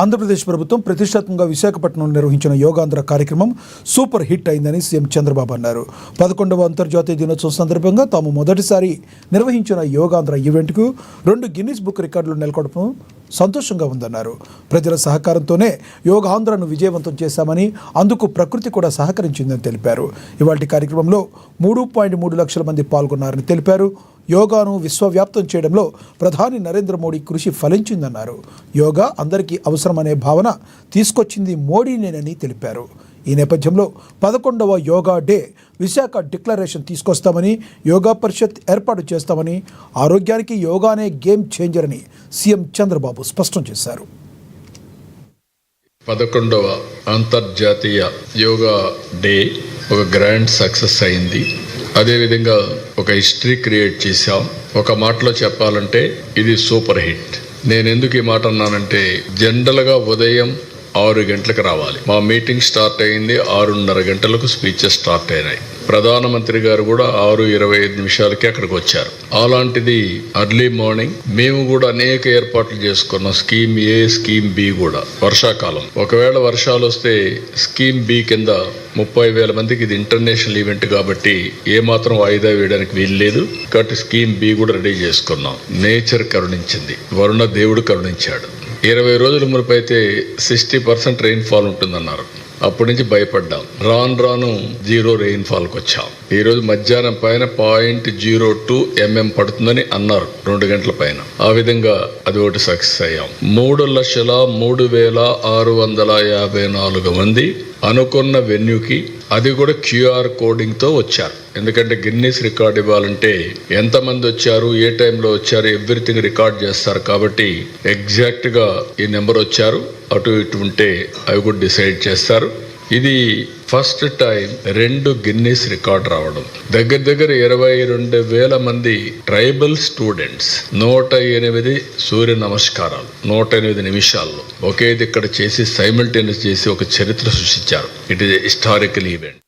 ఆంధ్రప్రదేశ్ ప్రభుత్వం ప్రతిష్టాత్మకంగా విశాఖపట్నంలో నిర్వహించిన యోగాంధ్ర కార్యక్రమం సూపర్ హిట్ అయిందని సీఎం చంద్రబాబు అన్నారు. 11వ అంతర్జాతీయ దినోత్సవం సందర్భంగా తాము మొదటిసారి నిర్వహించిన యోగాంధ్ర ఈవెంట్కు 2 గిన్నిస్ బుక్ రికార్డులు నెలకొల్పడం సంతోషంగా ఉందన్నారు. ప్రజల సహకారంతోనే యోగాంధ్రను విజయవంతం చేశామని, అందుకు ప్రకృతి కూడా సహకరించిందని తెలిపారు. ఇవాల్టి కార్యక్రమంలో 3.3 లక్షల మంది పాల్గొన్నారని తెలిపారు. యోగాను విశ్వవ్యాప్తం చేయడంలో ప్రధాని నరేంద్ర మోడీ కృషి ఫలించిందన్నారు. యోగా అందరికీ అవసరమనే భావన తీసుకొచ్చింది మోడీనేనని తెలిపారు. ఈ నేపథ్యంలో 11వ యోగా డే విశాఖ డిక్లరేషన్ తీసుకొస్తామని, యోగా పరిషత్ ఏర్పాటు చేస్తామని, ఆరోగ్యానికి యోగానే గేమ్ చేంజర్ అని సీఎం చంద్రబాబు స్పష్టం చేశారు. 11వ అంతర్జాతీయ యోగా డే ఒక గ్రాండ్ సక్సెస్ అయింది. అదేవిధంగా ఒక హిస్టరీ క్రియేట్ చేశాం. ఒక మాటలో చెప్పాలంటే ఇది సూపర్ హిట్. నేను ఎందుకు ఈ మాట అన్నానంటే, జనరల్గా ఉదయం 6 గంటలకు రావాలి. మా మీటింగ్ స్టార్ట్ అయింది 6:30 గంటలకు స్పీచెస్ స్టార్ట్ అయినాయి. ప్రధానమంత్రి గారు కూడా 6:25 అక్కడికి వచ్చారు. అలాంటిది ఎర్లీ మార్నింగ్ మేము కూడా అనేక ఏర్పాట్లు చేసుకున్నాం. స్కీమ్ ఏ, స్కీమ్ బి కూడా. వర్షాకాలం ఒకవేళ వర్షాలు వస్తే స్కీమ్ బి కింద 30,000 మందికి ఇది ఇంటర్నేషనల్ ఈవెంట్ కాబట్టి ఏమాత్రం వాయిదా వేయడానికి వీల్లేదు. కాబట్టి స్కీమ్ బి కూడా రెడీ చేసుకున్నాం. నేచర్ కరుణించింది, వరుణ దేవుడు కరుణించాడు. 20 రోజుల మునుపు అయితే 60% రెయిన్ఫాల్ ఉంటుందన్నారు. అప్పటి నుంచి భయపడ్డాం. రాను 0 రెయిన్ఫాల్కి వచ్చాం. ఈరోజు మధ్యాహ్నం పైన 0.02 mm పడుతుందని అన్నారు 2 గంటల పైన. ఆ విధంగా అది ఒకటి సక్సెస్ అయ్యాం. 3,03,654 మంది అనుకున్న వెన్యూకి, అది కూడా QR కోడింగ్తో వచ్చారు. ఎందుకంటే గిన్నీస్ రికార్డ్ ఇవ్వాలంటే ఎంతమంది వచ్చారు, ఏ టైంలో వచ్చారు, ఎవ్రీథింగ్ రికార్డ్ చేస్తారు. కాబట్టి ఎగ్జాక్ట్గా ఈ నెంబర్ వచ్చారు, అటు ఇటు ఉంటే అవి కూడా డిసైడ్ చేస్తారు. ఇది ఫస్ట్ టైం 2 గిన్నీస్ రికార్డ్ రావడం. దగ్గర 22,000 మంది ట్రైబల్ స్టూడెంట్స్ 108 సూర్య నమస్కారాలు 108 నిమిషాల్లో ఒకే ఇక్కడ చేసి సైమల్టేనియస్ చేసి ఒక చరిత్ర సృష్టించారు. It is historical event.